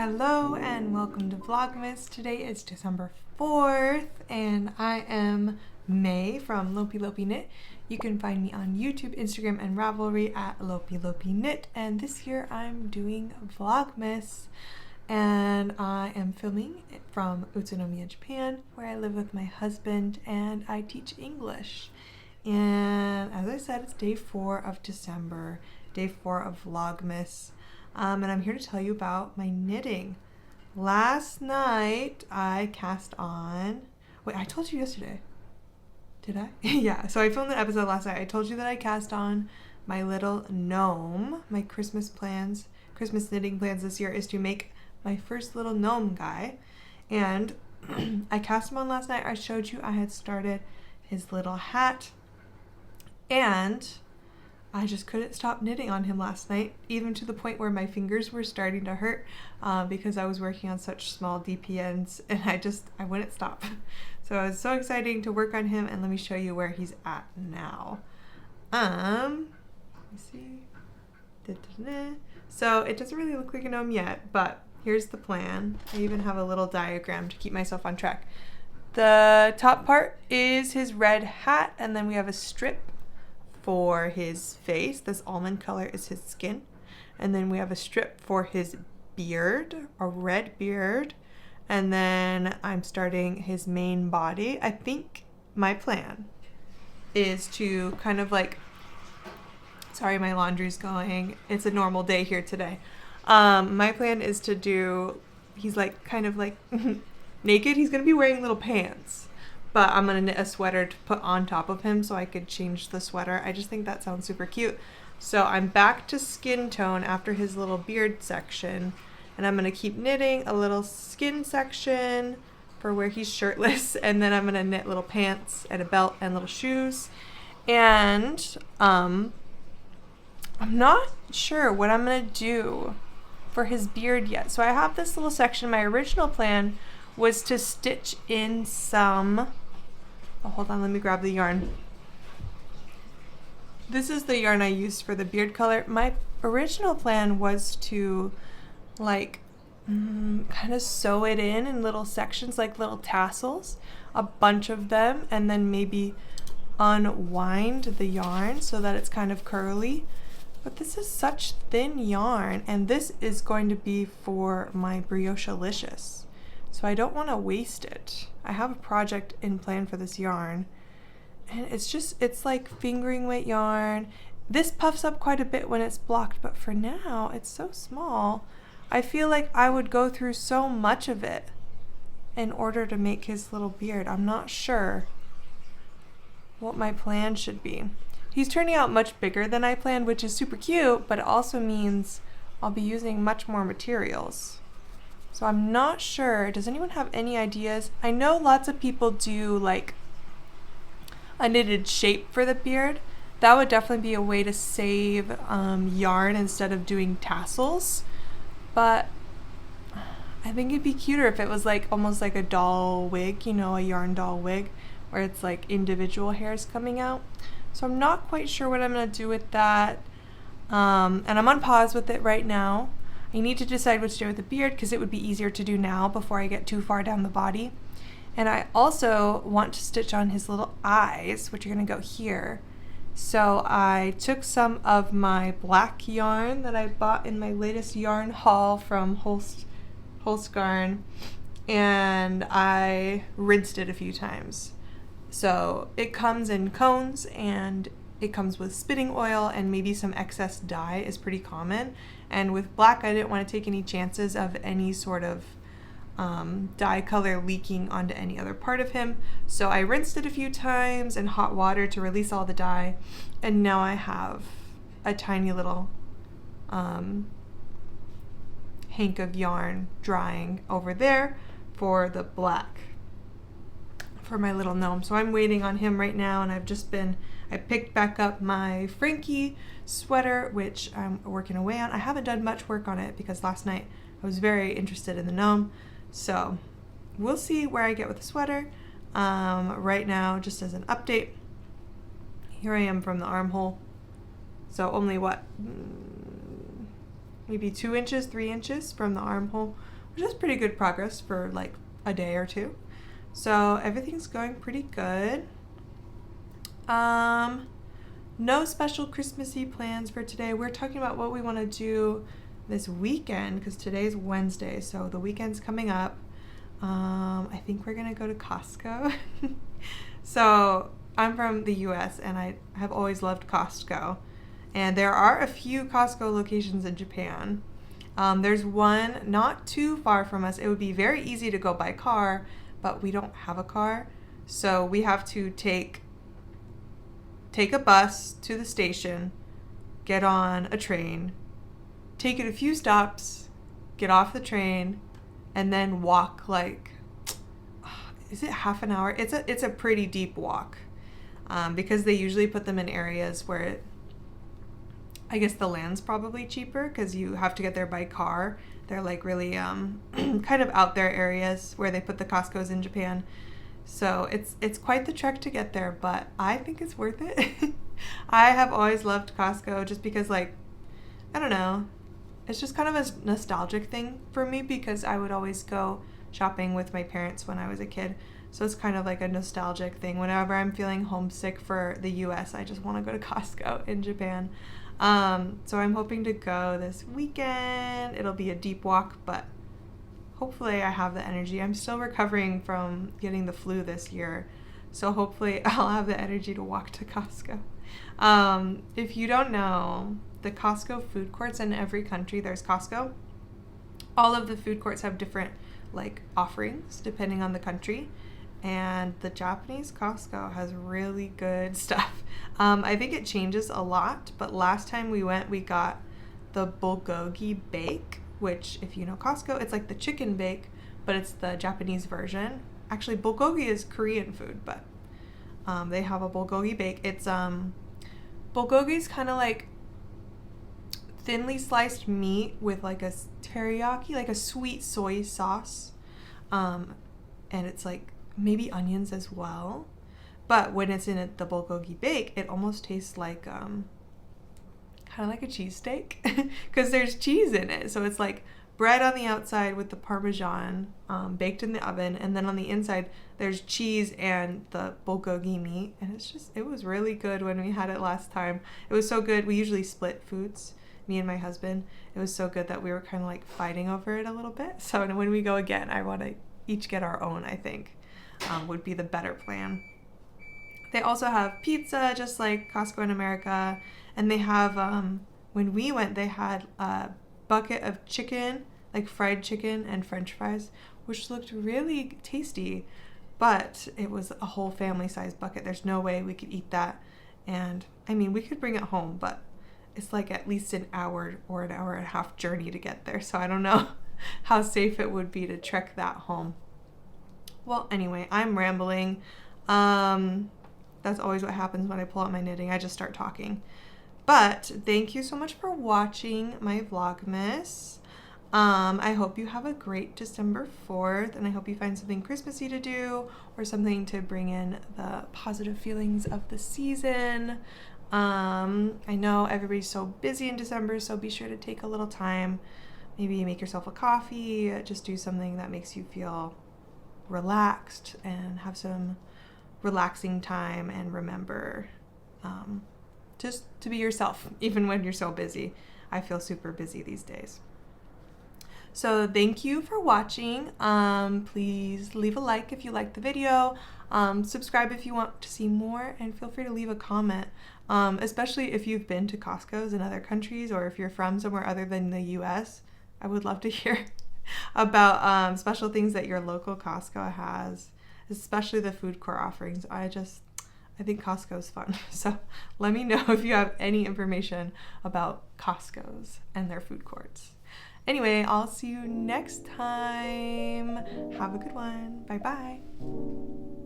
Hello and welcome to Vlogmas. Today is December 4th and I am May from Lopi Knit. You can find me on YouTube, Instagram, and Ravelry at Lopi Knit. And this year I'm doing Vlogmas and I am filming it from Utsunomiya, Japan, where I live with my husband and I teach English. And as I said, it's day 4 of December, day 4 of Vlogmas. And I'm here to tell you about my knitting. Last night I cast on, wait, I told you yesterday. Did I? Yeah, so I filmed an episode last night. I told you that I cast on my little gnome. My Christmas knitting plans this year is to make my first little gnome guy. And I cast him on last night. I showed you I had started his little hat. And I just couldn't stop knitting on him last night, even to the point where my fingers were starting to hurt because I was working on such small DPNs and I wouldn't stop. So it was so exciting to work on him, and let me show you where he's at now. Let me see. So it doesn't really look like a gnome yet, but here's the plan. I even have a little diagram to keep myself on track. The top part is his red hat, and then we have a strip for his face. This almond color is his skin, and then we have a strip for his beard, a red beard, and then I'm starting his main body. I think my plan is to kind of like, sorry, my laundry's going, it's a normal day here today. My plan is to do, he's like kind of like naked. He's gonna be wearing little pants, but I'm going to knit a sweater to put on top of him so I could change the sweater. I just think that sounds super cute. So I'm back to skin tone after his little beard section. And I'm going to keep knitting a little skin section for where he's shirtless. And then I'm going to knit little pants and a belt and little shoes. And I'm not sure what I'm going to do for his beard yet. So I have this little section. My original plan was to stitch in some... Oh, hold on, let me grab the yarn. This is the yarn I used for the beard color. My original plan was to like kind of sew it in little sections, like little tassels, a bunch of them, and then maybe unwind the yarn so that it's kind of curly. But this is such thin yarn, and this is going to be for my Brioche-alicious. So I don't want to waste it. I have a project in plan for this yarn, and it's like fingering weight yarn. This puffs up quite a bit when it's blocked, but for now it's so small. I feel like I would go through so much of it in order to make his little beard. I'm not sure what my plan should be. He's turning out much bigger than I planned, which is super cute, but it also means I'll be using much more materials. So I'm not sure. Does anyone have any ideas? I know lots of people do like a knitted shape for the beard. That would definitely be a way to save yarn instead of doing tassels. But I think it'd be cuter if it was like almost like a doll wig, you know, a yarn doll wig, where it's like individual hairs coming out. So I'm not quite sure what I'm gonna do with that. And I'm on pause with it right now. I need to decide what to do with the beard because it would be easier to do now before I get too far down the body. And I also want to stitch on his little eyes, which are going to go here. So I took some of my black yarn that I bought in my latest yarn haul from Holstgarn, and I rinsed it a few times. So it comes in cones, and it comes with spinning oil, and maybe some excess dye is pretty common. And with black, I didn't want to take any chances of any sort of dye color leaking onto any other part of him. So I rinsed it a few times in hot water to release all the dye. And now I have a tiny little hank of yarn drying over there for the black for my little gnome. So I'm waiting on him right now, and I picked back up my Frankie sweater, which I'm working away on. I haven't done much work on it because last night I was very interested in the gnome. So we'll see where I get with the sweater. Right now, just as an update, here I am from the armhole. So only what, maybe 2 inches, 3 inches from the armhole which is pretty good progress for like a day or two. So everything's going pretty good. No special Christmassy plans for today. We're talking about what we want to do this weekend because today's Wednesday, so the weekend's coming up. I think we're gonna go to Costco. So I'm from the US and I have always loved Costco. And there are a few Costco locations in Japan. There's one not too far from us. It would be very easy to go by car, but we don't have a car. So we have to take a bus to the station, get on a train, take it a few stops, get off the train, and then walk like, is it half an hour? It's a pretty deep walk, because they usually put them in areas where I guess the land's probably cheaper because you have to get there by car. They're like really kind of out there areas where they put the Costco's in Japan. So it's quite the trek to get there, but I think it's worth it. I have always loved Costco just because, like, I don't know, it's just kind of a nostalgic thing for me because I would always go shopping with my parents when I was a kid. So it's kind of like a nostalgic thing. Whenever I'm feeling homesick for the US, I just want to go to Costco in Japan. So I'm hoping to go this weekend. It'll be a deep walk, but hopefully I have the energy. I'm still recovering from getting the flu this year, so hopefully I'll have the energy to walk to Costco. If you don't know, the Costco food courts in every country, there's Costco. All of the food courts have different like offerings depending on the country, and the Japanese Costco has really good stuff. I think it changes a lot, but last time we went, we got the bulgogi bake, which, if you know Costco, it's like the chicken bake, but it's the Japanese version. Actually, bulgogi is Korean food, but they have a bulgogi bake. It's bulgogi is kind of like thinly sliced meat with like a teriyaki, like a sweet soy sauce, and it's like maybe onions as well. But when it's in the bulgogi bake, it almost tastes like kind of like a cheesesteak because there's cheese in it. So it's like bread on the outside with the Parmesan baked in the oven, and then on the inside there's cheese and the bulgogi meat, and it was really good when we had it last time. It was so good. We usually split foods, me and my husband. It was so good that we were kind of like fighting over it a little bit. So when we go again, I want to each get our own, I think, would be the better plan. They also have pizza, just like Costco in America. And they have, when we went, they had a bucket of chicken, like fried chicken and French fries, which looked really tasty. But it was a whole family-sized bucket. There's no way we could eat that. And, I mean, we could bring it home, but it's like at least an hour or an hour and a half journey to get there. So I don't know how safe it would be to trek that home. Well, anyway, I'm rambling. That's always what happens when I pull out my knitting. I just start talking. But thank you so much for watching my Vlogmas. I hope you have a great December 4th, and I hope you find something Christmassy to do or something to bring in the positive feelings of the season. I know everybody's so busy in December, so be sure to take a little time. Maybe make yourself a coffee, just do something that makes you feel relaxed and have some relaxing time, and remember just to be yourself even when you're so busy. I feel super busy these days. So thank you for watching. Please leave a like if you liked the video, subscribe if you want to see more, and feel free to leave a comment, especially if you've been to Costco's in other countries or if you're from somewhere other than the US. I would love to hear about special things that your local Costco has, especially the food court offerings. I think Costco's fun. So let me know if you have any information about Costco's and their food courts. Anyway, I'll see you next time. Have a good one. Bye-bye.